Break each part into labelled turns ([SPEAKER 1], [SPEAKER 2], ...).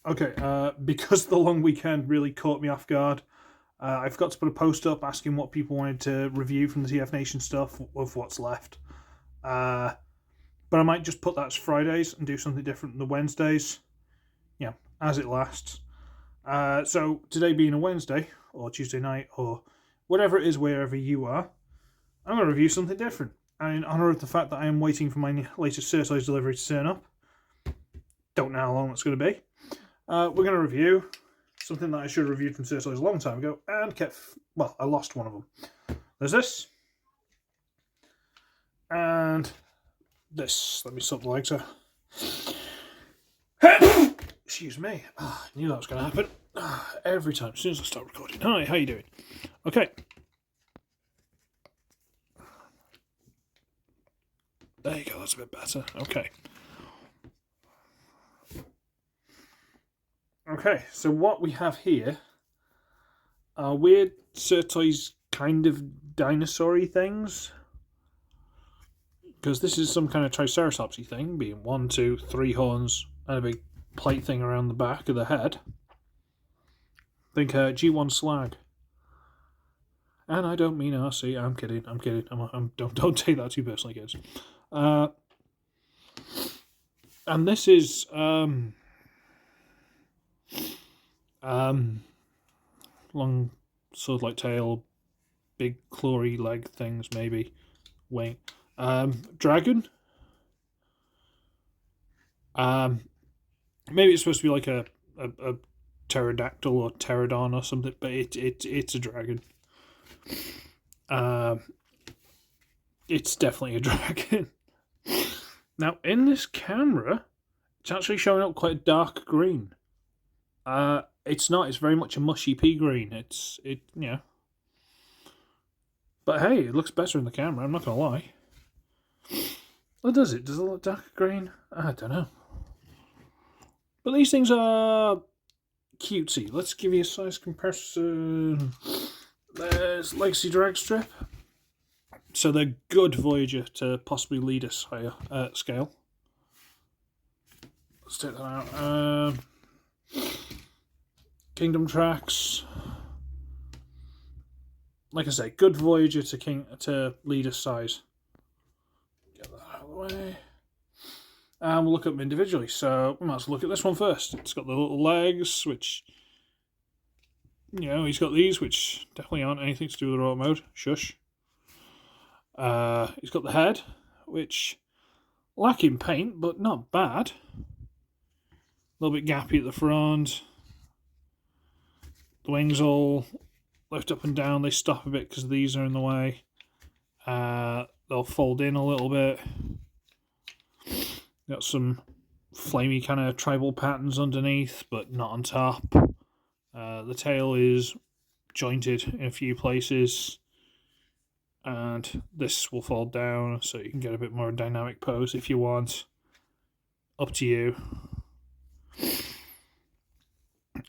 [SPEAKER 1] Okay, because the long weekend really caught me off guard, I forgot to put a post up asking what people wanted to review from the TF Nation stuff of what's left. Uh, but I might just put that as Fridays and do something different than the Wednesdays. Yeah, as it lasts. So today being a Wednesday, or Tuesday night, or whatever it is, wherever you are, I'm going to review something different. And in honour of the fact that I am waiting for my latest SirToys delivery to turn up, don't know how long that's going to be. We're going to review something that I should have reviewed from SirToys a long time ago and kept. Well, I lost one of them. There's this. And this. Let me stop the lighter. Excuse me. I knew that was going to happen. Every time, as soon as I start recording. Hi, how you doing? Okay. There you go, that's a bit better. Okay. Okay, so what we have here are weird SirToys kind of dinosaur-y things. Because this is some kind of triceratopsy thing, being 1, 2, 3 horns and a big plate thing around the back of the head. Think G1 slag. And I don't mean RC, I'm kidding. Don't take that too personally, kids. And this is long sword-like tail, big clawy leg things, maybe wing. Dragon. Maybe it's supposed to be like a pterodactyl or pterodon or something, but it's a dragon. It's definitely a dragon. Now, in this camera, it's actually showing up quite a dark green. It's not. It's very much a mushy pea green. Yeah. But hey, it looks better in the camera. I'm not gonna lie. What does it? Does it look darker green? I don't know. But these things are cutesy. Let's give you a size comparison. There's Legacy Drag Strip. So they're good Voyager to possibly lead us higher scale. Let's take that out. Kingdom Tracks. Like I say, good Voyager to lead us size. Get that out of the way. And we'll look at them individually. So we might as well look at this one first. It's got the little legs, which, you know, he's got these, which definitely aren't anything to do with the robot mode. Shush. He's got the head, which lacking paint, but not bad. A little bit gappy at the front. The wings all lift up and down. They stop a bit because these are in the way. They'll fold in a little bit. Got some flamey kind of tribal patterns underneath, but not on top. The tail is jointed in a few places. And this will fold down so you can get a bit more dynamic pose if you want. Up to you.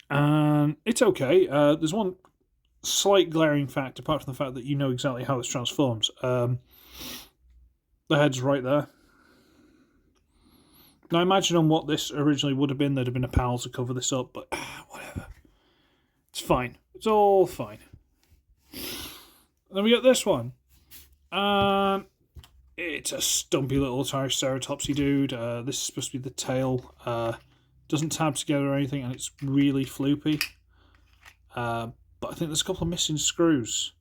[SPEAKER 1] And it's okay. There's one slight glaring fact, apart from the fact that you know exactly how this transforms. The head's right there. Now imagine on what this originally would have been, there'd have been a panel to cover this up, but whatever. It's fine. It's all fine. Then we got this one. It's a stumpy little triceratopsy dude. This is supposed to be the tail. Doesn't tab together or anything, and it's really floopy. But I think there's a couple of missing screws.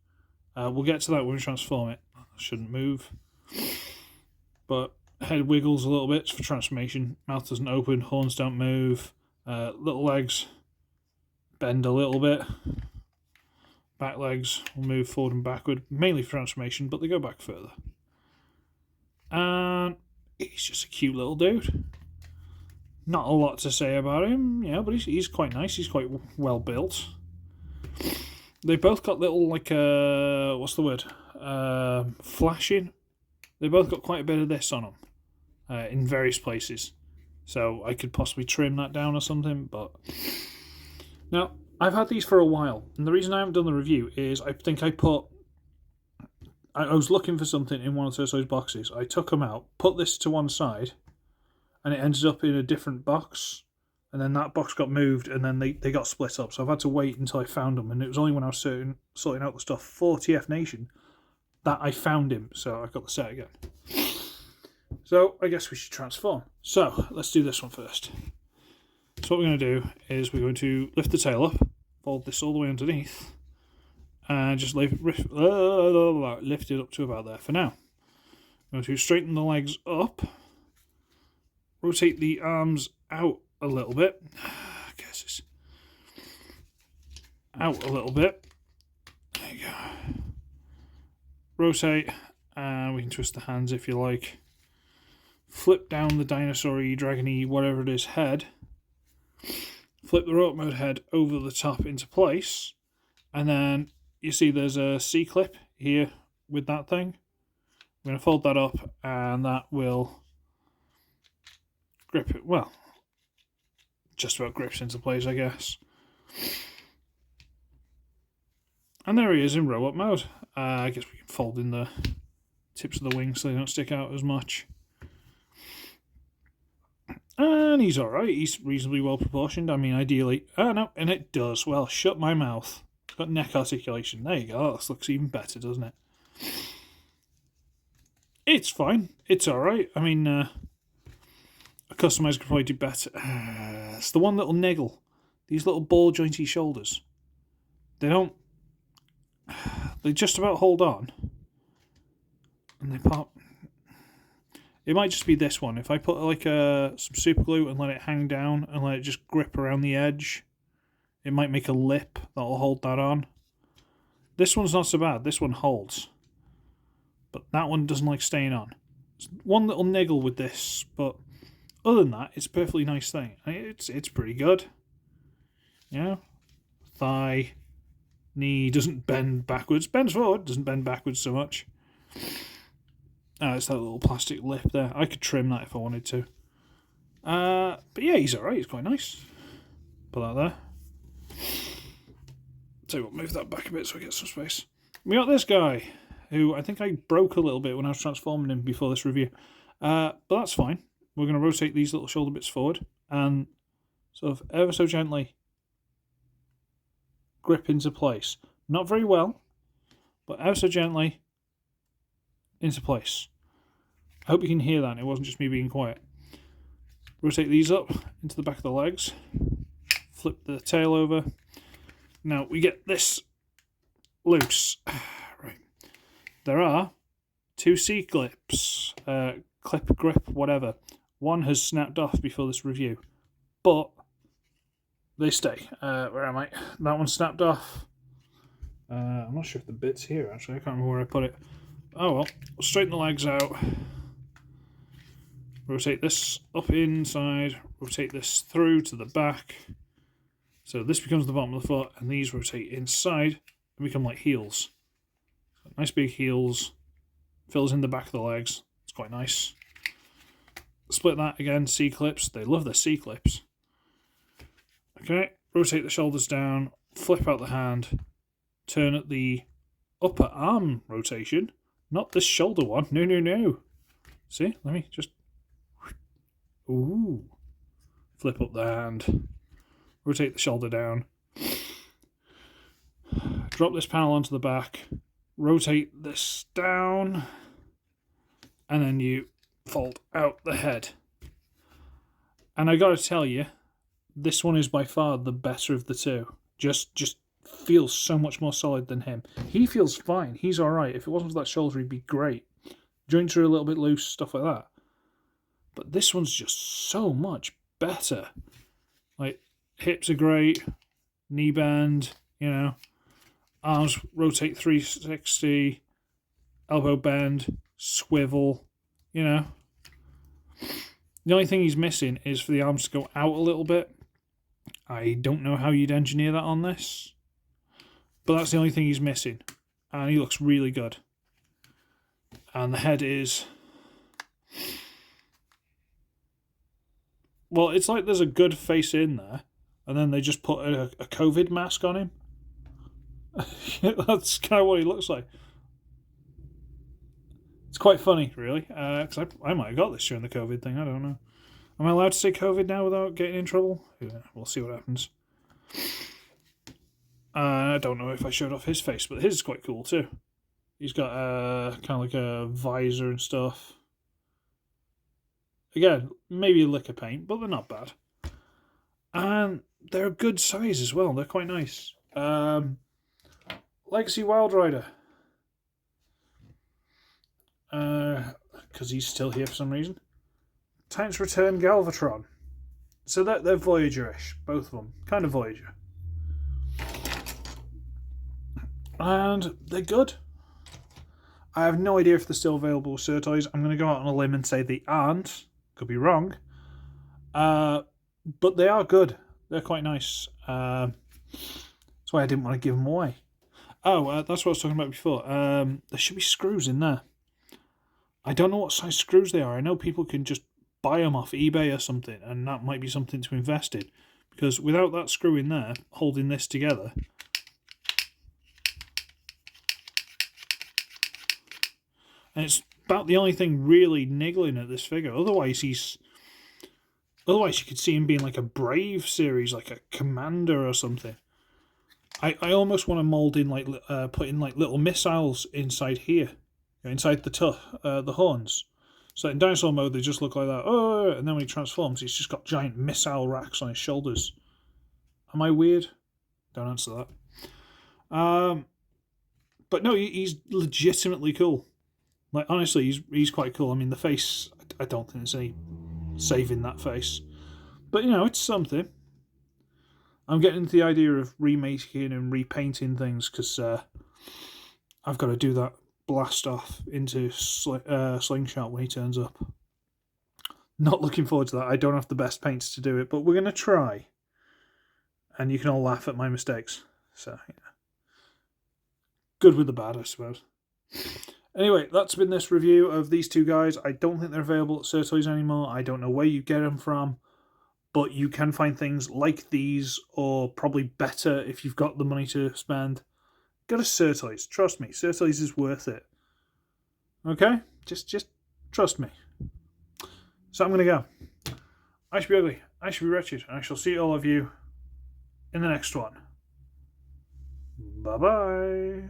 [SPEAKER 1] We'll get to that when we transform it. Shouldn't move. But head wiggles a little bit for transformation. Mouth doesn't open. Horns don't move. Little legs bend a little bit. Back legs will move forward and backward, mainly for transformation, but they go back further. And he's just a cute little dude. Not a lot to say about him, yeah, but he's quite nice. He's quite well built. They both got little, like, what's the word? Flashing. They both got quite a bit of this on them in various places. So I could possibly trim that down or something, but... Now, I've had these for a while, and the reason I haven't done the review is I think I was looking for something in one of those boxes. I took them out, put this to one side, and it ended up in a different box. and then that box got moved, and then they got split up. So I've had to wait until I found them, and it was only when I was sorting out the stuff for TF Nation that I found him. So I got the set again. So I guess we should transform. So let's do this one first. So what we're going to do is we're going to lift the tail up, fold this all the way underneath, and just lift it up to about there for now. I'm going to straighten the legs up, rotate the arms out a little bit. I guess it's out a little bit. There you go. Rotate, and we can twist the hands if you like. Flip down the dinosaur-y, dragon-y, whatever it is, head. Flip the rope mode head over the top into place, and then you see there's a C-clip here with that thing. I'm going to fold that up, and that will grip it, well, just about grips into place, I guess. And there he is in row-up mode. I guess we can fold in the tips of the wings so they don't stick out as much. And he's alright, he's reasonably well proportioned. I mean, ideally... Oh, no, and it does. Well, shut my mouth. It's got neck articulation. There you go, this looks even better, doesn't it? It's fine. It's alright. I mean, a customizer could probably do better. It's the one little niggle. These little ball jointy shoulders. They don't... They just about hold on. And they pop... It might just be this one. If I put like some super glue and let it hang down and let it just grip around the edge, it might make a lip that'll hold that on. This one's not so bad. This one holds. But that one doesn't like staying on. It's one little niggle with this, but other than that, it's a perfectly nice thing. It's pretty good. You know? Thigh, knee doesn't bend backwards. Bends forward, doesn't bend backwards so much. It's that little plastic lip there. I could trim that if I wanted to. But yeah, he's alright. He's quite nice. Put that there. Tell you what, move that back a bit so I get some space. We got this guy, who I think I broke a little bit when I was transforming him before this review. But that's fine. We're going to rotate these little shoulder bits forward and sort of ever so gently grip into place. Not very well, but ever so gently into place. I hope you can hear that. It wasn't just me being quiet. Rotate these up into the back of the legs. Flip the tail over. Now we get this loose. Right. There are two C-clips. Clip, grip, whatever. One has snapped off before this review. But they stay. Where am I? That one snapped off. I'm not sure if the bit's here actually. I can't remember where I put it. Oh well, we'll straighten the legs out, rotate this up inside, rotate this through to the back, so this becomes the bottom of the foot, and these rotate inside and become like heels. So nice big heels, fills in the back of the legs, it's quite nice. Split that again, C-clips, they love their C-clips. Okay, rotate the shoulders down, flip out the hand, turn at the upper arm rotation. Not this shoulder one. No, no, no. See? Let me just... Ooh. Flip up the hand. Rotate the shoulder down. Drop this panel onto the back. Rotate this down. And then you fold out the head. And I gotta tell you, this one is by far the better of the two. Just feels so much more solid than him. He feels fine. He's alright. If it wasn't for that shoulder, he'd be great. Joints are a little bit loose, stuff like that. But this one's just so much better. Like, hips are great. Knee bend, you know. Arms rotate 360. Elbow bend. Swivel, you know. The only thing he's missing is for the arms to go out a little bit. I don't know how you'd engineer that on this. But that's the only thing he's missing. And he looks really good. And the head is... Well, it's like there's a good face in there. And then they just put a COVID mask on him. That's kind of what he looks like. It's quite funny, really. Because I might have got this during the COVID thing. I don't know. Am I allowed to say COVID now without getting in trouble? Yeah, we'll see what happens. I don't know if I showed off his face, but his is quite cool too. He's got kind of like a visor and stuff. Again, maybe a lick of paint, but they're not bad. And they're a good size as well. They're quite nice. Legacy Wild Rider. Because he's still here for some reason. Titans Return Galvatron. So they're Voyager-ish, both of them. Kind of Voyager. And they're good. I have no idea if they're still available with SirToys. I'm going to go out on a limb and say they aren't. Could be wrong. But they are good. They're quite nice. That's why I didn't want to give them away. Oh, that's what I was talking about before. There should be screws in there. I don't know what size screws they are. I know people can just buy them off eBay or something, and that might be something to invest in. Because without that screw in there, holding this together, and it's about the only thing really niggling at this figure. Otherwise, you could see him being like a Brave series, like a Commander or something. I almost want to mould in like put in like little missiles inside here, inside the horns. So in dinosaur mode, they just look like that. Oh, and then when he transforms, he's just got giant missile racks on his shoulders. Am I weird? Don't answer that. But no, he's legitimately cool. Like honestly, he's quite cool. I mean, the face, I don't think there's any saving that face, but you know, it's something. I'm getting into the idea of remaking and repainting things because I've got to do that blast off into Slingshot when he turns up. Not looking forward to that. I don't have the best paints to do it, but we're going to try. And you can all laugh at my mistakes. So, yeah. Good with the bad, I suppose. Anyway, that's been this review of these two guys. I don't think they're available at SirToys anymore. I don't know where you get them from. But you can find things like these, or probably better if you've got the money to spend. Go to SirToys. Trust me, SirToys is worth it. Okay? Just trust me. So I'm going to go. I should be ugly. I should be wretched. And I shall see all of you in the next one. Bye-bye.